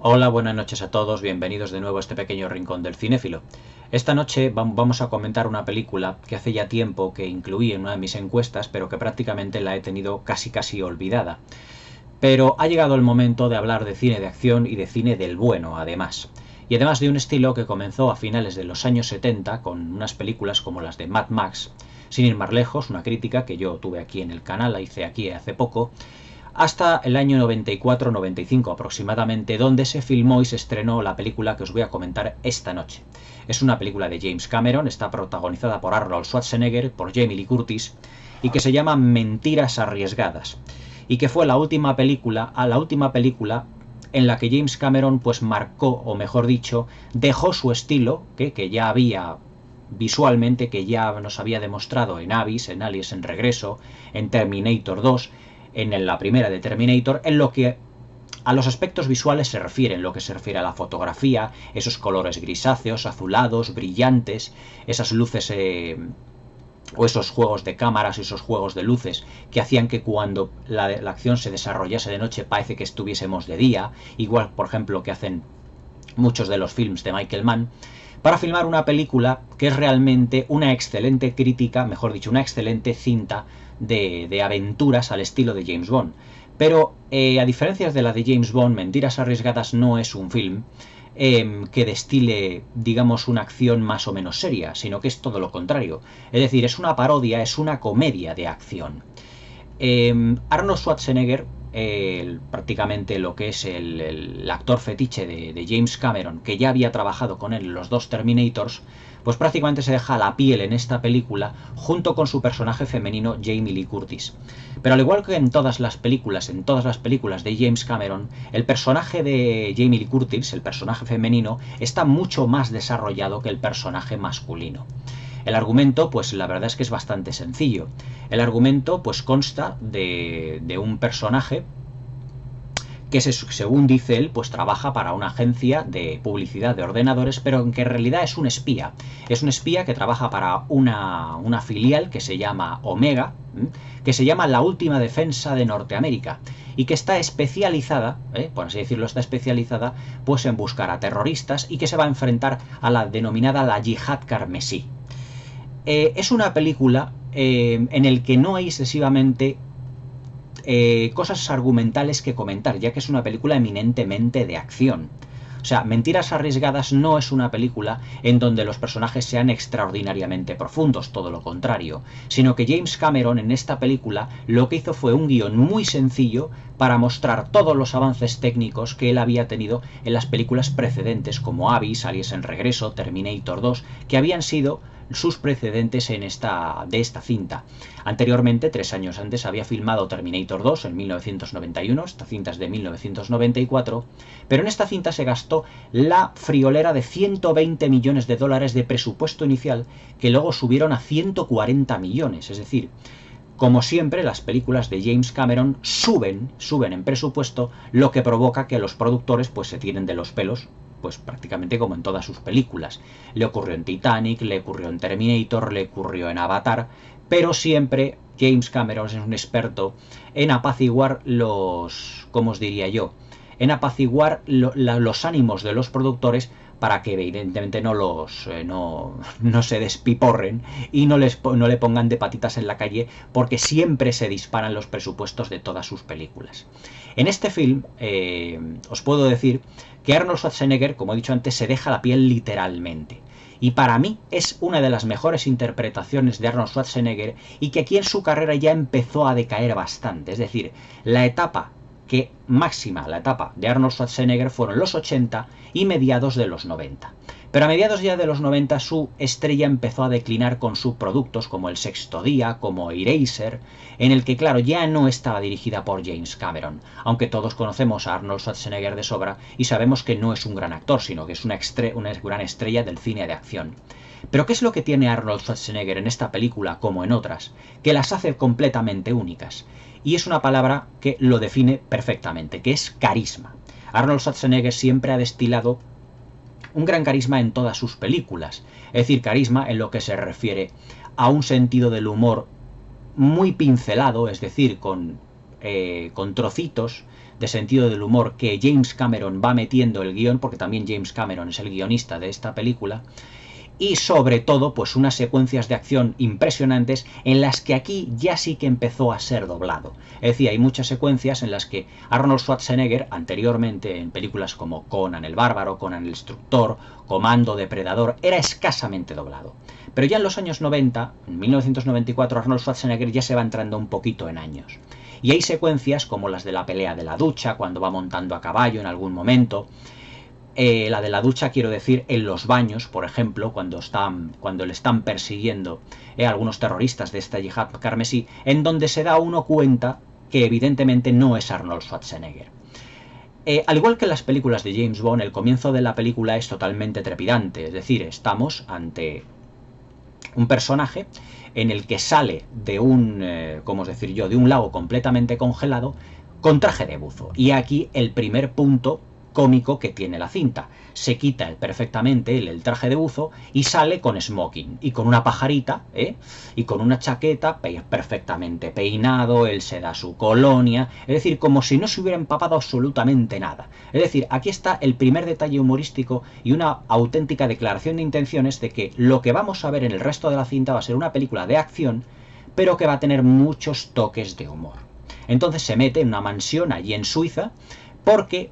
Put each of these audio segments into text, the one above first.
Hola, buenas noches a todos, bienvenidos de nuevo a este pequeño rincón del cinéfilo. Esta noche vamos a comentar una película que hace ya tiempo que incluí en una de mis encuestas, pero que prácticamente la he tenido casi olvidada. Pero ha llegado el momento de hablar de cine de acción y de cine del bueno, además. Y además de un estilo que comenzó a finales de los años 70 con unas películas como las de Mad Max, sin ir más lejos, una crítica que yo tuve aquí en el canal, la hice aquí hace poco, hasta el año 94-95 aproximadamente, donde se filmó y se estrenó la película que os voy a comentar esta noche. Es una película de James Cameron, está protagonizada por Arnold Schwarzenegger, por Jamie Lee Curtis, y que se llama Mentiras arriesgadas, y que fue la última película en la que James Cameron pues marcó, o mejor dicho, dejó su estilo, que ya había visualmente, que ya nos había demostrado en Abyss, en Aliens en Regreso, en Terminator 2, en la primera de Terminator, en lo que a los aspectos visuales se refiere, en lo que se refiere a la fotografía, esos colores grisáceos, azulados, brillantes, esas luces o esos juegos de cámaras, esos juegos de luces que hacían que cuando la acción se desarrollase de noche parece que estuviésemos de día, igual por ejemplo que hacen muchos de los films de Michael Mann, para filmar una película que es realmente una excelente crítica, mejor dicho, una excelente cinta de aventuras al estilo de James Bond. Pero a diferencia de la de James Bond, Mentiras arriesgadas no es un film que destile, digamos, una acción más o menos seria, sino que es todo lo contrario. Es decir, es una parodia, es una comedia de acción. Arnold Schwarzenegger, prácticamente lo que es el actor fetiche de James Cameron, que ya había trabajado con él en los dos Terminators, pues prácticamente se deja la piel en esta película junto con su personaje femenino Jamie Lee Curtis. Pero al igual que en todas las películas de James Cameron, el personaje de Jamie Lee Curtis, el personaje femenino, está mucho más desarrollado que el personaje masculino. El argumento, pues la verdad es que es bastante sencillo. El argumento, pues consta de un personaje que según dice él, pues trabaja para una agencia de publicidad de ordenadores, pero en que en realidad es un espía. Es un espía que trabaja para una filial que se llama Omega, que se llama La Última Defensa de Norteamérica, y que está especializada, por así decirlo, está especializada pues en buscar a terroristas y que se va a enfrentar a la denominada la Yihad Carmesí. Es una película en el que no hay excesivamente cosas argumentales que comentar, ya que es una película eminentemente de acción. O sea, Mentiras arriesgadas no es una película en donde los personajes sean extraordinariamente profundos, todo lo contrario, sino que James Cameron en esta película lo que hizo fue un guión muy sencillo para mostrar todos los avances técnicos que él había tenido en las películas precedentes como Abyss, Aliens en Regreso, Terminator 2, que habían sido sus precedentes de esta cinta. Anteriormente, 3 años antes, había filmado Terminator 2 en 1991, esta cinta es de 1994, pero en esta cinta se gastó la friolera de 120 millones de dólares de presupuesto inicial, que luego subieron a 140 millones, es decir, como siempre, las películas de James Cameron suben en presupuesto, lo que provoca que los productores pues se tiren de los pelos, pues prácticamente como en todas sus películas. Le ocurrió en Titanic, le ocurrió en Terminator, le ocurrió en Avatar, pero siempre James Cameron es un experto en apaciguar ¿cómo os diría yo? En apaciguar los ánimos de los productores para que evidentemente no se despiporren y no le pongan de patitas en la calle, porque siempre se disparan los presupuestos de todas sus películas. En este film os puedo decir que Arnold Schwarzenegger, como he dicho antes, se deja la piel literalmente. Y para mí es una de las mejores interpretaciones de Arnold Schwarzenegger, y que aquí en su carrera ya empezó a decaer bastante. Es decir, la etapa de Arnold Schwarzenegger fueron los 80 y mediados de los 90. Pero a mediados ya de los 90 su estrella empezó a declinar con subproductos como El Sexto Día, como Eraser, en el que claro ya no estaba dirigida por James Cameron, aunque todos conocemos a Arnold Schwarzenegger de sobra y sabemos que no es un gran actor, sino que es una gran estrella del cine de acción. Pero ¿qué es lo que tiene Arnold Schwarzenegger en esta película como en otras? Que las hace completamente únicas. Y es una palabra que lo define perfectamente, que es carisma. Arnold Schwarzenegger siempre ha destilado un gran carisma en todas sus películas. Es decir, carisma en lo que se refiere a un sentido del humor muy pincelado, es decir, con con trocitos de sentido del humor que James Cameron va metiendo el guión, porque también James Cameron es el guionista de esta película, y sobre todo pues unas secuencias de acción impresionantes en las que aquí ya sí que empezó a ser doblado. Es decir, hay muchas secuencias en las que Arnold Schwarzenegger, anteriormente en películas como Conan el Bárbaro, Conan el Destructor, Comando, Depredador, era escasamente doblado. Pero ya en los años 90, en 1994, Arnold Schwarzenegger ya se va entrando un poquito en años. Y hay secuencias como las de la pelea de la ducha, cuando va montando a caballo en algún momento. La de la ducha, quiero decir, en los baños, por ejemplo, cuando le están persiguiendo algunos terroristas de esta yihad carmesí, en donde se da uno cuenta que evidentemente no es Arnold Schwarzenegger. Al igual que en las películas de James Bond, el comienzo de la película es totalmente trepidante, es decir, estamos ante un personaje en el que sale de de un lago completamente congelado con traje de buzo. Y aquí el primer punto cómico que tiene la cinta. Se quita perfectamente el traje de buzo y sale con smoking y con una pajarita, y con una chaqueta perfectamente peinado, él se da su colonia, es decir, como si no se hubiera empapado absolutamente nada. Es decir, aquí está el primer detalle humorístico y una auténtica declaración de intenciones de que lo que vamos a ver en el resto de la cinta va a ser una película de acción, pero que va a tener muchos toques de humor. Entonces se mete en una mansión allí en Suiza porque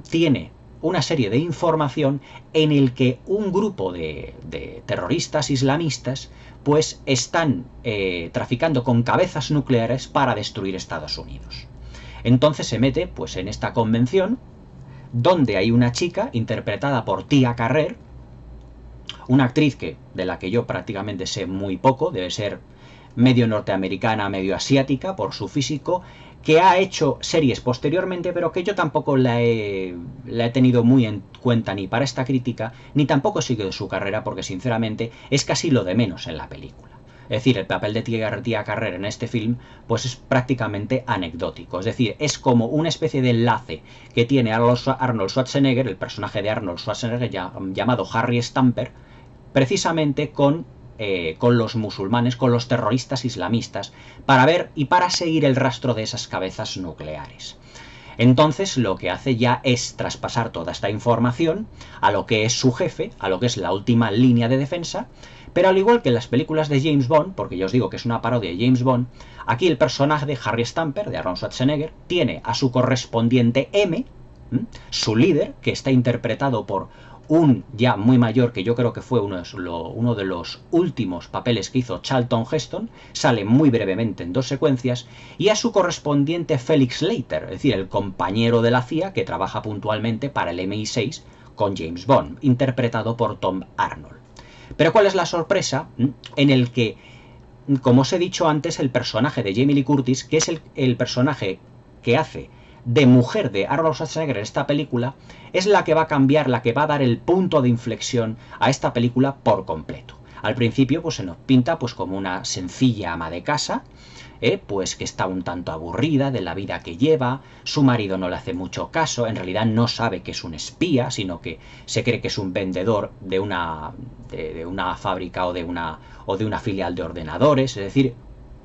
tiene una serie de información en el que un grupo de terroristas islamistas pues están traficando con cabezas nucleares para destruir Estados Unidos. Entonces se mete pues en esta convención donde hay una chica interpretada por Tia Carrere, una actriz de la que yo prácticamente sé muy poco, debe ser medio norteamericana, medio asiática por su físico, que ha hecho series posteriormente, pero que yo tampoco la he tenido muy en cuenta ni para esta crítica, ni tampoco he seguido su carrera, porque sinceramente es casi lo de menos en la película. Es decir, el papel de Tia Carrere en este film pues es prácticamente anecdótico. Es decir, es como una especie de enlace que tiene Arnold Schwarzenegger, el personaje de Arnold Schwarzenegger llamado Harry Stamper, precisamente con los musulmanes, con los terroristas islamistas, para ver y para seguir el rastro de esas cabezas nucleares. Entonces lo que hace ya es traspasar toda esta información a lo que es su jefe, a lo que es la última línea de defensa, pero al igual que en las películas de James Bond, porque yo os digo que es una parodia de James Bond, aquí el personaje de Harry Stamper, de Arnold Schwarzenegger, tiene a su correspondiente M, su líder, que está interpretado por un ya muy mayor, que yo creo que fue uno de los últimos papeles que hizo Charlton Heston, sale muy brevemente en 2 secuencias, y a su correspondiente Felix Leiter, es decir, el compañero de la CIA que trabaja puntualmente para el MI6 con James Bond, interpretado por Tom Arnold. Pero ¿cuál es la sorpresa? En el que, como os he dicho antes, el personaje de Jamie Lee Curtis, que es el personaje que hace de mujer de Arnold Schwarzenegger en esta película, es la que va a cambiar, la que va a dar el punto de inflexión a esta película por completo. Al principio pues se nos pinta pues como una sencilla ama de casa, pues que está un tanto aburrida de la vida que lleva, su marido no le hace mucho caso, en realidad no sabe que es un espía, sino que se cree que es un vendedor de una fábrica o de una filial de ordenadores, es decir,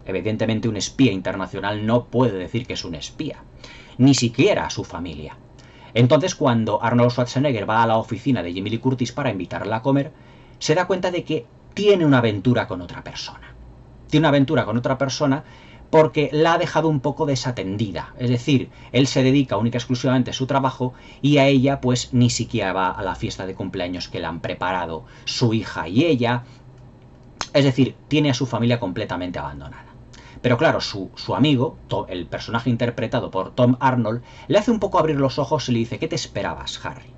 evidentemente un espía internacional no puede decir que es un espía, ni siquiera a su familia. Entonces cuando Arnold Schwarzenegger va a la oficina de Jamie Lee Curtis para invitarla a comer, se da cuenta de que tiene una aventura con otra persona. Tiene una aventura con otra persona porque la ha dejado un poco desatendida. Es decir, él se dedica única y exclusivamente a su trabajo y a ella pues ni siquiera va a la fiesta de cumpleaños que le han preparado su hija y ella. Es decir, tiene a su familia completamente abandonada. Pero claro, su amigo, el personaje interpretado por Tom Arnold, le hace un poco abrir los ojos y le dice: ¿qué te esperabas, Harry?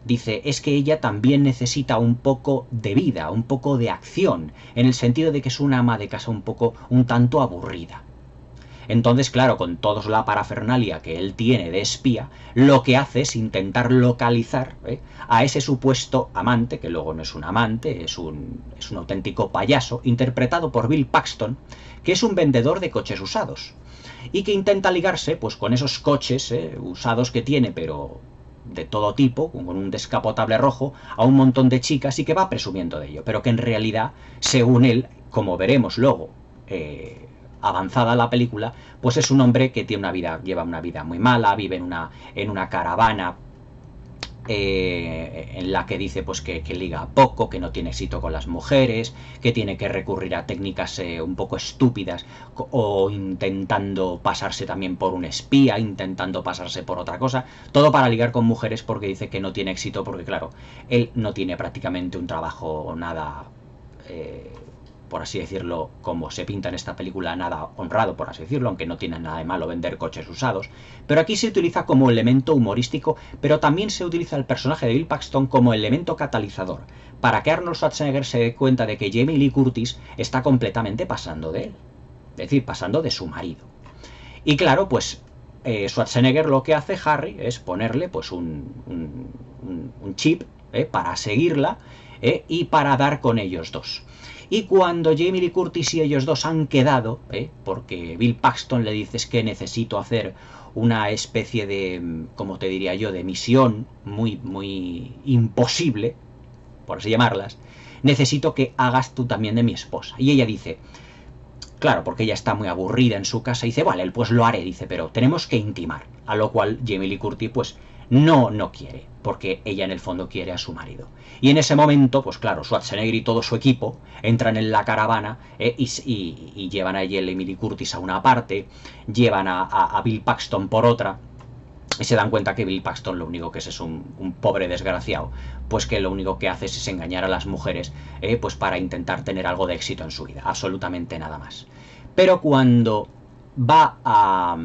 Dice, es que ella también necesita un poco de vida, un poco de acción, en el sentido de que es una ama de casa un tanto aburrida. Entonces, claro, con toda la parafernalia que él tiene de espía, lo que hace es intentar localizar a ese supuesto amante, que luego no es un amante, es un auténtico payaso, interpretado por Bill Paxton, que es un vendedor de coches usados, y que intenta ligarse pues con esos coches usados que tiene, pero de todo tipo, con un descapotable rojo, a un montón de chicas, y que va presumiendo de ello, pero que en realidad, según él, como veremos luego avanzada la película, pues es un hombre que tiene lleva una vida muy mala, vive en una caravana en la que dice pues que liga poco, que no tiene éxito con las mujeres, que tiene que recurrir a técnicas un poco estúpidas o intentando pasarse también por un espía, intentando pasarse por otra cosa, todo para ligar con mujeres porque dice que no tiene éxito porque claro, él no tiene prácticamente un trabajo nada... por así decirlo, como se pinta en esta película, nada honrado, por así decirlo, aunque no tiene nada de malo vender coches usados. Pero aquí se utiliza como elemento humorístico, pero también se utiliza el personaje de Bill Paxton como elemento catalizador, para que Arnold Schwarzenegger se dé cuenta de que Jamie Lee Curtis está completamente pasando de él. Es decir, pasando de su marido. Y claro, pues Schwarzenegger lo que hace, Harry, es ponerle pues un chip para seguirla y para dar con ellos dos. Y cuando Jamie Lee Curtis y ellos dos han quedado, porque Bill Paxton le dice es que necesito hacer una especie de, como te diría yo, de misión muy imposible, por así llamarlas, necesito que hagas tú también de mi esposa. Y ella dice, claro, porque ella está muy aburrida en su casa, y dice, vale, pues lo haré, dice, pero tenemos que intimar. A lo cual Jamie Lee Curtis, pues, no quiere, porque ella en el fondo quiere a su marido. Y en ese momento, pues claro, Schwarzenegger y todo su equipo entran en la caravana y llevan a Jamie Lee Curtis a una parte, llevan a Bill Paxton por otra, y se dan cuenta que Bill Paxton lo único que es un pobre desgraciado, pues que lo único que hace es engañar a las mujeres, pues para intentar tener algo de éxito en su vida, absolutamente nada más. Pero cuando va a,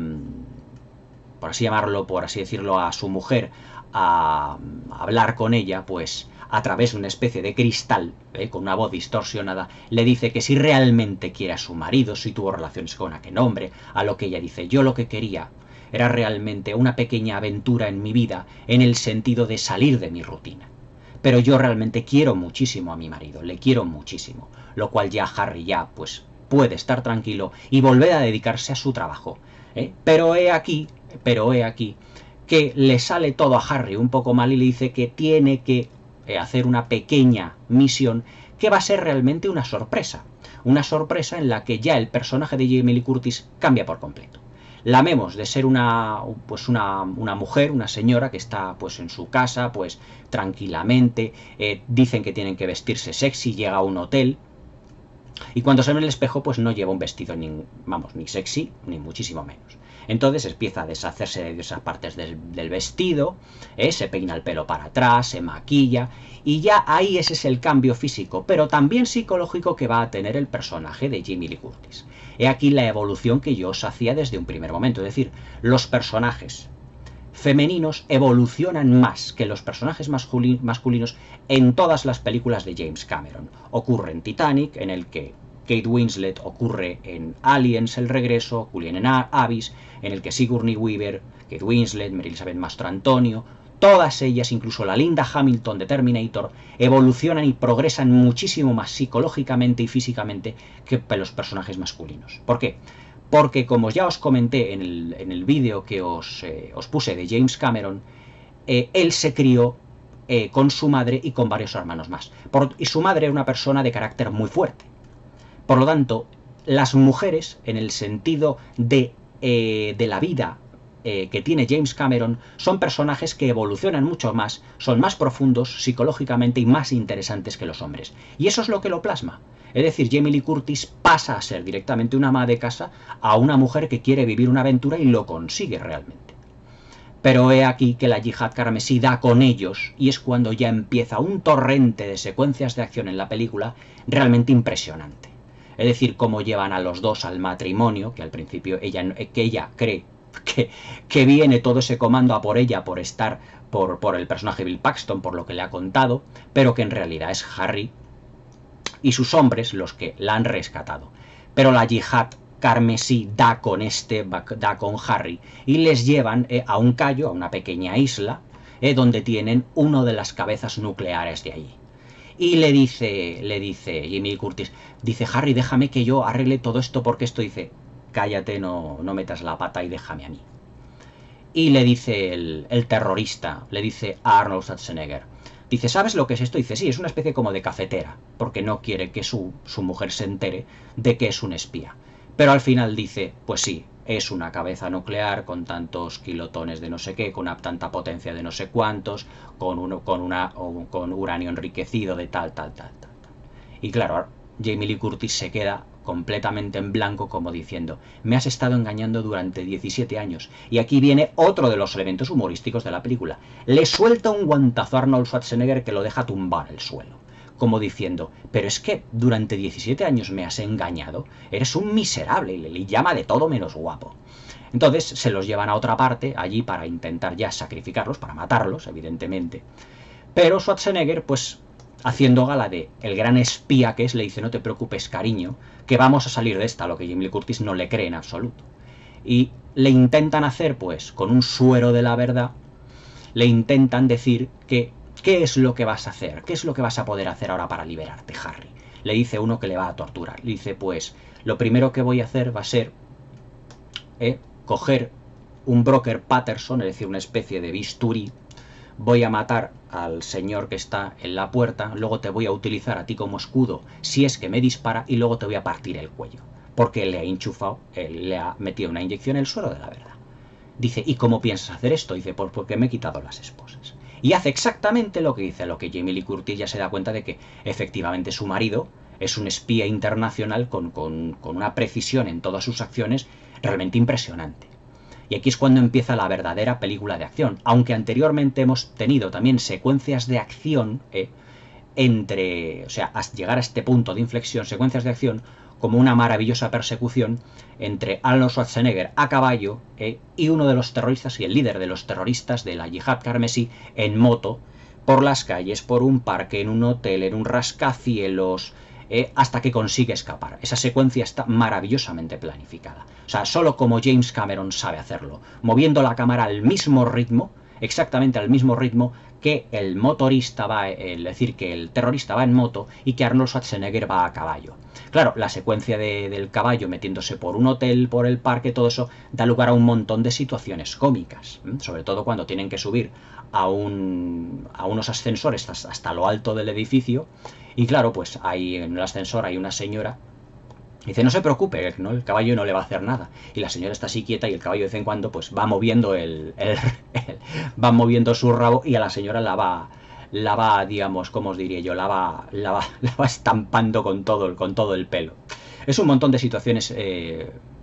por así llamarlo, por así decirlo, a su mujer, a hablar con ella, pues a través de una especie de cristal, con una voz distorsionada, le dice que si realmente quiere a su marido, si tuvo relaciones con aquel hombre, a lo que ella dice, yo lo que quería era realmente una pequeña aventura en mi vida, en el sentido de salir de mi rutina. Pero yo realmente quiero muchísimo a mi marido, le quiero muchísimo, lo cual ya Harry ya pues puede estar tranquilo y volver a dedicarse a su trabajo. Pero he aquí que le sale todo a Harry un poco mal y le dice que tiene que hacer una pequeña misión que va a ser realmente una sorpresa en la que ya el personaje de Jamie Lee Curtis cambia por completo. La vemos de ser una mujer, una señora que está pues en su casa, pues tranquilamente, dicen que tienen que vestirse sexy, llega a un hotel, y cuando se ve en el espejo pues no lleva un vestido ni sexy, ni muchísimo menos. Entonces empieza a deshacerse de esas partes del vestido, se peina el pelo para atrás, se maquilla, y ya ahí ese es el cambio físico, pero también psicológico que va a tener el personaje de Jamie Lee Curtis. He aquí la evolución que yo os hacía desde un primer momento, es decir, los personajes femeninos evolucionan más que los personajes masculinos en todas las películas de James Cameron. Ocurre en Titanic, en el que Kate Winslet, ocurre en Aliens, El Regreso, ocurre en Abyss, en el que Sigourney Weaver, Kate Winslet, Mary Elizabeth Mastrantonio, todas ellas, incluso la Linda Hamilton de Terminator, evolucionan y progresan muchísimo más psicológicamente y físicamente que los personajes masculinos. ¿Por qué? Porque, como ya os comenté en el vídeo que os puse de James Cameron, él se crió con su madre y con varios hermanos más. Y su madre era una persona de carácter muy fuerte. Por lo tanto, las mujeres, en el sentido de la vida que tiene James Cameron, son personajes que evolucionan mucho más, son más profundos psicológicamente y más interesantes que los hombres. Y eso es lo que lo plasma. Es decir, Jamie Lee Curtis pasa a ser directamente una ama de casa a una mujer que quiere vivir una aventura y lo consigue realmente. Pero he aquí que la Yihad Carmesí da con ellos y es cuando ya empieza un torrente de secuencias de acción en la película realmente impresionante. Es decir, cómo llevan a los dos al matrimonio, que al principio ella cree que viene todo ese comando a por ella por estar por el personaje Bill Paxton, por lo que le ha contado, pero que en realidad es Harry y sus hombres los que la han rescatado. Pero la Yihad Carmesí da con Harry y les llevan a un cayó, a una pequeña isla, donde tienen una de las cabezas nucleares de allí. Y le dice Jamie Lee Curtis, dice, Harry, déjame que yo arregle todo esto porque esto, dice, cállate, no metas la pata y déjame a mí. Y le dice el terrorista, le dice a Arnold Schwarzenegger, dice, ¿sabes lo que es esto? Dice, sí, es una especie como de cafetera, porque no quiere que su mujer se entere de que es un espía. pero al final dice, pues sí, es una cabeza nuclear con tantos kilotones de no sé qué, con tanta potencia de no sé cuántos, con uranio enriquecido de tal, tal, tal, tal. Y claro, Jamie Lee Curtis se queda completamente en blanco como diciendo, me has estado engañando durante 17 años. Y aquí viene otro de los elementos humorísticos de la película. Le suelta un guantazo a Arnold Schwarzenegger que lo deja tumbar en el suelo. Como diciendo, pero es que durante 17 años me has engañado, eres un miserable, y le llama de todo menos guapo. Entonces se los llevan a otra parte, allí para intentar ya sacrificarlos, para matarlos, evidentemente. Pero Schwarzenegger, pues haciendo gala de el gran espía que es, le dice, no te preocupes, cariño, que vamos a salir de esta, lo que Jamie Lee Curtis no le cree en absoluto. Y le intentan hacer, pues, con un suero de la verdad, le intentan decir que ¿qué es lo que vas a hacer? ¿Qué es lo que vas a poder hacer ahora para liberarte, Harry? Le dice uno que le va a torturar. Le dice, pues, lo primero que voy a hacer va a ser coger un Broker Patterson, es decir, una especie de bisturí, voy a matar al señor que está en la puerta, luego te voy a utilizar a ti como escudo si es que me dispara y luego te voy a partir el cuello. Porque le ha enchufado, le ha metido una inyección en el suelo de la verdad. Dice, ¿y cómo piensas hacer esto? Dice, pues porque me he quitado las esposas. Y hace exactamente lo que dice, lo que Jamie Lee Curtis ya se da cuenta de que efectivamente su marido es un espía internacional con una precisión en todas sus acciones realmente impresionante. Y aquí es cuando empieza la verdadera película de acción, aunque anteriormente hemos tenido también secuencias de acción o sea, hasta llegar a este punto de inflexión, secuencias de acción como una maravillosa persecución entre Arnold Schwarzenegger a caballo y uno de los terroristas y el líder de los terroristas de la Yihad Carmesí en moto por las calles, por un parque, en un hotel, en un rascacielos, hasta que consigue escapar. Esa secuencia está maravillosamente planificada. O sea, solo como James Cameron sabe hacerlo, moviendo la cámara al mismo ritmo, exactamente al mismo ritmo que el motorista va, es decir, que el terrorista va en moto y que Arnold Schwarzenegger va a caballo. Claro, la secuencia del caballo metiéndose por un hotel, por el parque, todo eso da lugar a un montón de situaciones cómicas, sobre todo cuando tienen que subir a unos ascensores hasta lo alto del edificio. Y claro, pues ahí en el ascensor hay una señora. Dice, no se preocupe, ¿no? El caballo no le va a hacer nada. Y la señora está así quieta y el caballo de vez en cuando pues va moviendo va moviendo su rabo y a la señora la va, digamos, ¿cómo os diría yo? La va estampando con todo el pelo. Es un montón de situaciones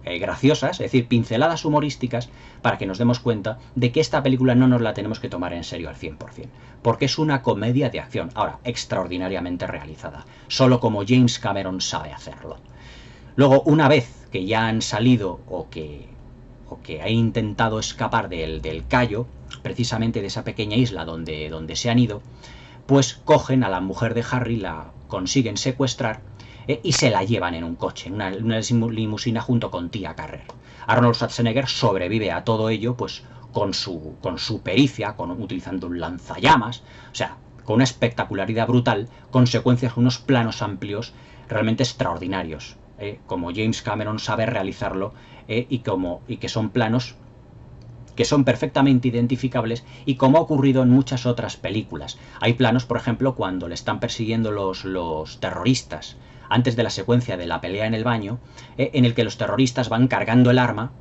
graciosas, es decir, pinceladas humorísticas para que nos demos cuenta de que esta película no nos la tenemos que tomar en serio al 100%, porque es una comedia de acción, ahora, extraordinariamente realizada, solo como James Cameron sabe hacerlo. Luego, una vez que ya han salido o que ha intentado escapar del Cayo, precisamente de esa pequeña isla donde se han ido, pues cogen a la mujer de Harry, la consiguen secuestrar y se la llevan en un coche, en una limusina junto con Tia Carrere. Arnold Schwarzenegger sobrevive a todo ello pues con su pericia, utilizando un lanzallamas, o sea, con una espectacularidad brutal, con secuencias, unos planos amplios realmente extraordinarios. Como James Cameron sabe realizarlo y que son planos que son perfectamente identificables y como ha ocurrido en muchas otras películas. Hay planos, por ejemplo, cuando le están persiguiendo los terroristas antes de la secuencia de la pelea en el baño, en el que los terroristas van cargando el arma,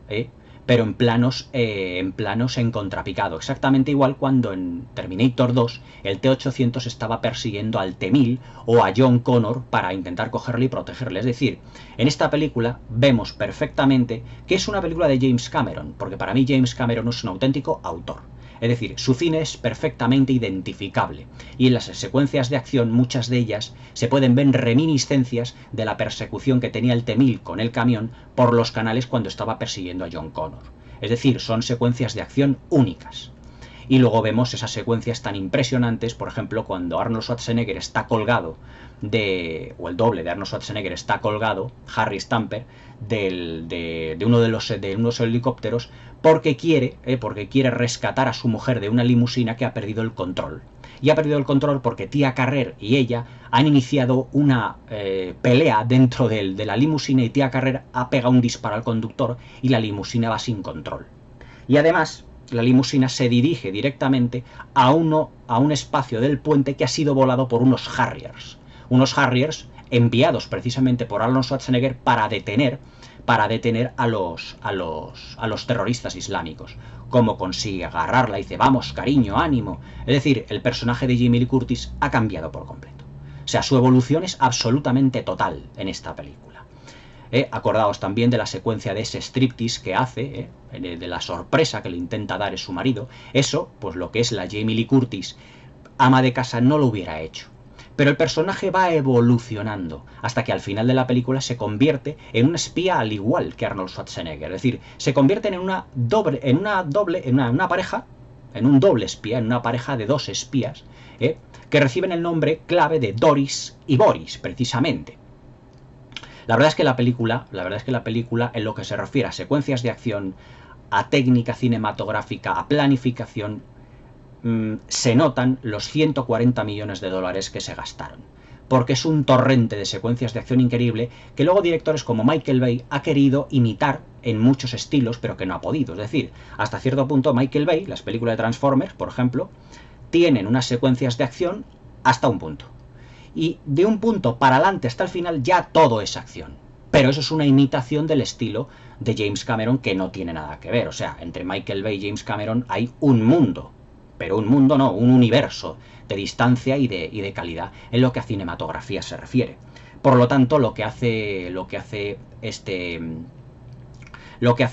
pero en planos en contrapicado. Exactamente igual cuando en Terminator 2 el T-800 estaba persiguiendo al T-1000 o a John Connor para intentar cogerle y protegerle. Es decir, en esta película vemos perfectamente que es una película de James Cameron, porque para mí James Cameron es un auténtico autor. Es decir, su cine es perfectamente identificable y en las secuencias de acción, muchas de ellas, se pueden ver reminiscencias de la persecución que tenía el T-1000 con el camión por los canales cuando estaba persiguiendo a John Connor. Es decir, son secuencias de acción únicas. Y luego vemos esas secuencias tan impresionantes, por ejemplo, cuando Arnold Schwarzenegger está colgado o el doble de Arnold Schwarzenegger está colgado, Harry Stamper, de unos helicópteros, porque quiere rescatar a su mujer de una limusina que ha perdido el control. Y ha perdido el control porque Tia Carrere y ella han iniciado una pelea dentro de la limusina y Tia Carrere ha pegado un disparo al conductor y la limusina va sin control. Y además, la limusina se dirige directamente a un espacio del puente que ha sido volado por unos Harriers. Unos Harriers enviados precisamente por Arnold Schwarzenegger para detener para detener a los terroristas islámicos. Cómo consigue agarrarla y dice, vamos, cariño, ánimo. Es decir, el personaje de Jamie Lee Curtis ha cambiado por completo. O sea, su evolución es absolutamente total en esta película. Acordaos también de la secuencia de ese striptease que hace, de la sorpresa que le intenta dar su marido. Eso, pues lo que es la Jamie Lee Curtis, ama de casa, no lo hubiera hecho. Pero el personaje va evolucionando hasta que al final de la película se convierte en un espía al igual que Arnold Schwarzenegger. Es decir, se convierten en una pareja, en un doble espía, en una pareja de dos espías, que reciben el nombre clave de Doris y Boris, precisamente. La verdad es que la película, en lo que se refiere a secuencias de acción, a técnica cinematográfica, a planificación, se notan los 140 millones de dólares que se gastaron. Porque es un torrente de secuencias de acción increíble que luego directores como Michael Bay ha querido imitar en muchos estilos, pero que no ha podido. Es decir, hasta cierto punto Michael Bay, las películas de Transformers, por ejemplo, tienen unas secuencias de acción hasta un punto. Y de un punto para adelante hasta el final ya todo es acción. Pero eso es una imitación del estilo de James Cameron que no tiene nada que ver. O sea, entre Michael Bay y James Cameron hay un mundo. Pero un mundo no, un universo de distancia y de calidad en lo que a cinematografía se refiere. Por lo tanto, lo que hace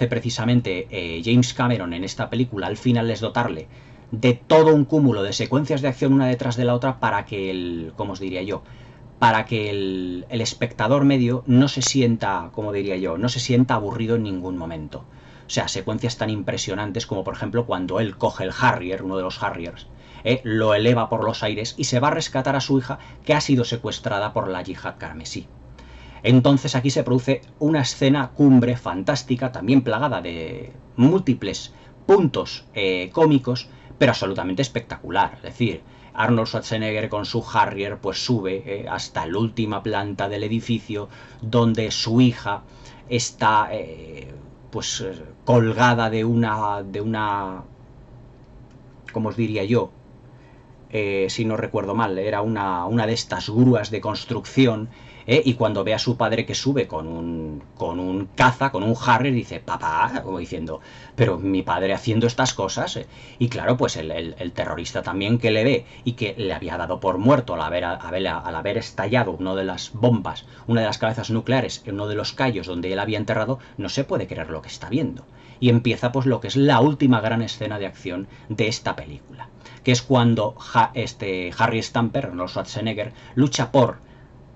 precisamente James Cameron en esta película al final es dotarle de todo un cúmulo de secuencias de acción una detrás de la otra para que para que el espectador medio no se sienta, no se sienta aburrido en ningún momento. O sea, secuencias tan impresionantes como por ejemplo cuando él coge el Harrier, uno de los Harriers, lo eleva por los aires y se va a rescatar a su hija que ha sido secuestrada por la Yihad Carmesí. Entonces aquí se produce una escena cumbre fantástica, también plagada de múltiples puntos cómicos, pero absolutamente espectacular. Es decir, Arnold Schwarzenegger con su Harrier pues sube hasta la última planta del edificio donde su hija está colgada de una, ¿cómo os diría yo? Si no recuerdo mal, era una de estas grúas de construcción, y cuando ve a su padre que sube con un caza, con un Harrier, dice, papá, como diciendo, pero mi padre haciendo estas cosas, y claro, pues el terrorista también que le ve y que le había dado por muerto al haber estallado una de las bombas, una de las cabezas nucleares en uno de los cayos donde él había enterrado, no se puede creer lo que está viendo. Y empieza pues lo que es la última gran escena de acción de esta película, que es cuando Harry Stamper, Arnold Schwarzenegger, lucha por,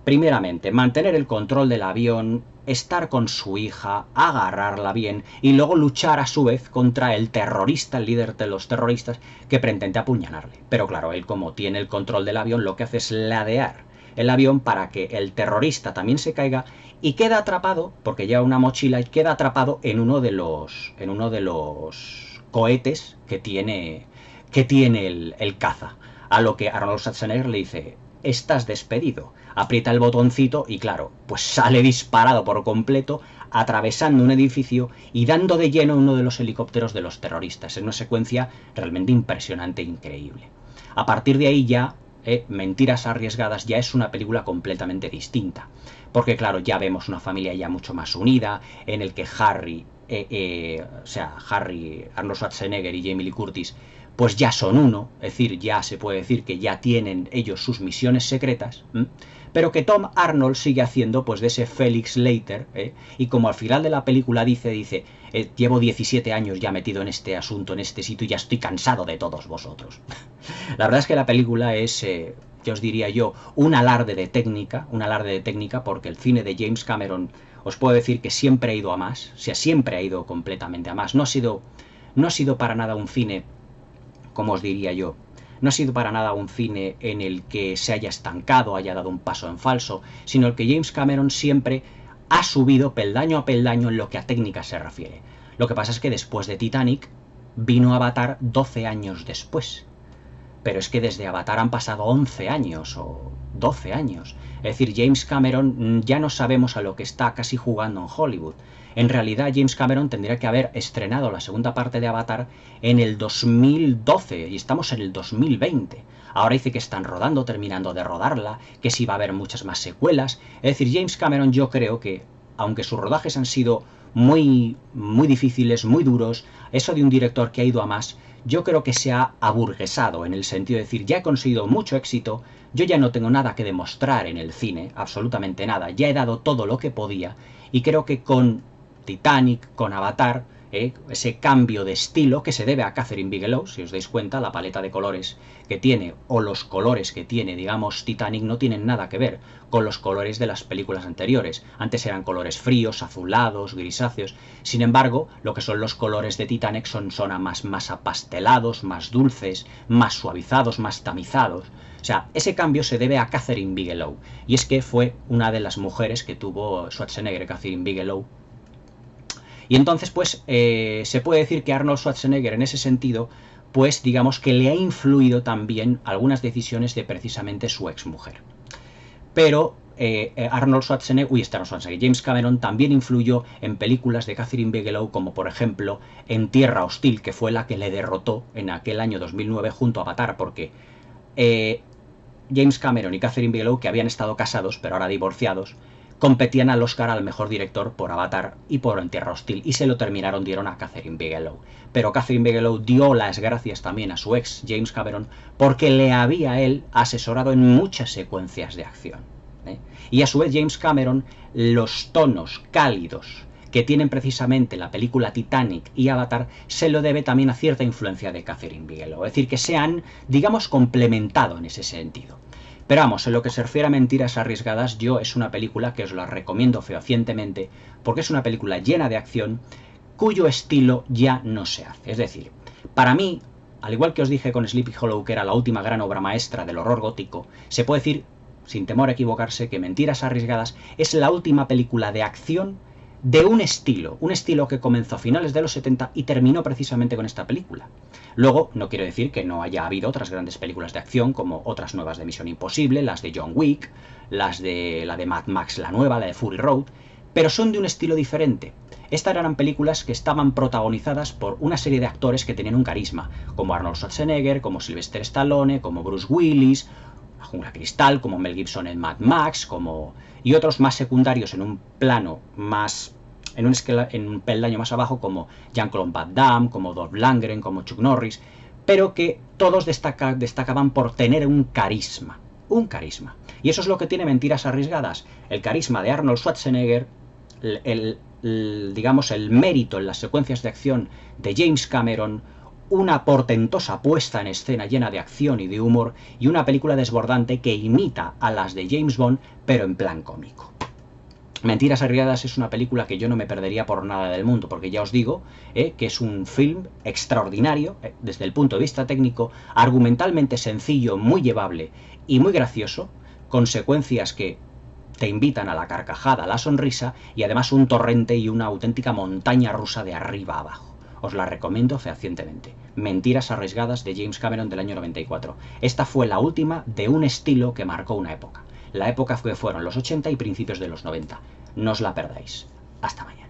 primeramente, mantener el control del avión, estar con su hija, agarrarla bien y luego luchar a su vez contra el terrorista, el líder de los terroristas, que pretende apuñalarle. Pero claro, él como tiene el control del avión, lo que hace es ladear el avión para que el terrorista también se caiga y queda atrapado, porque lleva una mochila, y queda atrapado en uno de los cohetes que tiene el caza. A lo que Arnold Schwarzenegger le dice, estás despedido. Aprieta el botoncito y claro, pues sale disparado por completo, atravesando un edificio y dando de lleno uno de los helicópteros de los terroristas. Es una secuencia realmente impresionante e increíble. A partir de ahí ya, Mentiras arriesgadas ya es una película completamente distinta. Porque claro, ya vemos una familia ya mucho más unida, en el que Arnold Schwarzenegger y Jamie Lee Curtis pues ya son uno, es decir, ya se puede decir que ya tienen ellos sus misiones secretas, pero que Tom Arnold sigue haciendo pues de ese Felix Leiter, y como al final de la película dice, llevo 17 años ya metido en este asunto, en este sitio, y ya estoy cansado de todos vosotros. La verdad es que la película es, que os diría yo, un alarde de técnica, porque el cine de James Cameron, os puedo decir que siempre ha ido a más, o sea, siempre ha ido completamente a más, no ha sido para nada un cine, como os diría yo, no ha sido para nada un cine en el que se haya estancado, haya dado un paso en falso, sino el que James Cameron siempre ha subido peldaño a peldaño en lo que a técnica se refiere. Lo que pasa es que después de Titanic vino Avatar 12 años después. Pero es que desde Avatar han pasado 11 años o 12 años. Es decir, James Cameron ya no sabemos a lo que está casi jugando en Hollywood. En realidad James Cameron tendría que haber estrenado la segunda parte de Avatar en el 2012 y estamos en el 2020. Ahora dice que están rodando, terminando de rodarla, que sí va a haber muchas más secuelas. Es decir, James Cameron yo creo que aunque sus rodajes han sido muy difíciles, muy duros, eso de un director que ha ido a más, yo creo que se ha aburguesado, en el sentido de decir, ya he conseguido mucho éxito, yo ya no tengo nada que demostrar en el cine, absolutamente nada, ya he dado todo lo que podía, y creo que con Titanic, con Avatar, ese cambio de estilo que se debe a Catherine Bigelow, si os dais cuenta, la paleta de colores que tiene, o los colores que tiene, digamos, Titanic, no tienen nada que ver con los colores de las películas anteriores. Antes eran colores fríos, azulados, grisáceos. Sin embargo, lo que son los colores de Titanic son más apastelados, más dulces, más suavizados, más tamizados. O sea, ese cambio se debe a Catherine Bigelow. Y es que fue una de las mujeres que tuvo Schwarzenegger, Catherine Bigelow. Y entonces, pues, se puede decir que Arnold Schwarzenegger, en ese sentido, pues, digamos que le ha influido también algunas decisiones de precisamente su exmujer. Pero Arnold Schwarzenegger, James Cameron también influyó en películas de Catherine Bigelow, como por ejemplo En Tierra Hostil, que fue la que le derrotó en aquel año 2009 junto a Avatar, porque James Cameron y Catherine Bigelow, que habían estado casados, pero ahora divorciados, competían al Oscar al mejor director por Avatar y por En Tierra Hostil, y se lo dieron a Catherine Bigelow. Pero Catherine Bigelow dio las gracias también a su ex James Cameron porque le había él asesorado en muchas secuencias de acción. Y a su vez James Cameron, los tonos cálidos que tienen precisamente la película Titanic y Avatar, se lo debe también a cierta influencia de Catherine Bigelow. Es decir, que se han, digamos, complementado en ese sentido. Pero vamos, en lo que se refiere a Mentiras Arriesgadas, yo es una película que os la recomiendo fehacientemente, porque es una película llena de acción, cuyo estilo ya no se hace. Es decir, para mí, al igual que os dije con Sleepy Hollow, que era la última gran obra maestra del horror gótico, se puede decir, sin temor a equivocarse, que Mentiras Arriesgadas es la última película de acción de un estilo que comenzó a finales de los 70 y terminó precisamente con esta película. Luego, no quiero decir que no haya habido otras grandes películas de acción, como otras nuevas de Misión Imposible, las de John Wick, la de Mad Max, la nueva, la de Fury Road, pero son de un estilo diferente. Estas eran películas que estaban protagonizadas por una serie de actores que tenían un carisma, como Arnold Schwarzenegger, como Sylvester Stallone, como Bruce Willis, La Jungla Cristal, como Mel Gibson en Mad Max, y otros más secundarios en un plano más, en un peldaño más abajo, como Jean-Claude Van Damme, como Dolph Lundgren, como Chuck Norris, pero que todos destacaban por tener un carisma. Y eso es lo que tiene Mentiras Arriesgadas. El carisma de Arnold Schwarzenegger, digamos, el mérito en las secuencias de acción de James Cameron, una portentosa puesta en escena llena de acción y de humor, y una película desbordante que imita a las de James Bond, pero en plan cómico. Mentiras Arriesgadas es una película que yo no me perdería por nada del mundo, porque ya os digo que es un film extraordinario desde el punto de vista técnico, argumentalmente sencillo, muy llevable y muy gracioso, con secuencias que te invitan a la carcajada, a la sonrisa, y además un torrente y una auténtica montaña rusa de arriba a abajo. Os la recomiendo fehacientemente. Mentiras Arriesgadas de James Cameron del año 94. Esta fue la última de un estilo que marcó una época. La época que fueron los 80 y principios de los 90. No os la perdáis. Hasta mañana.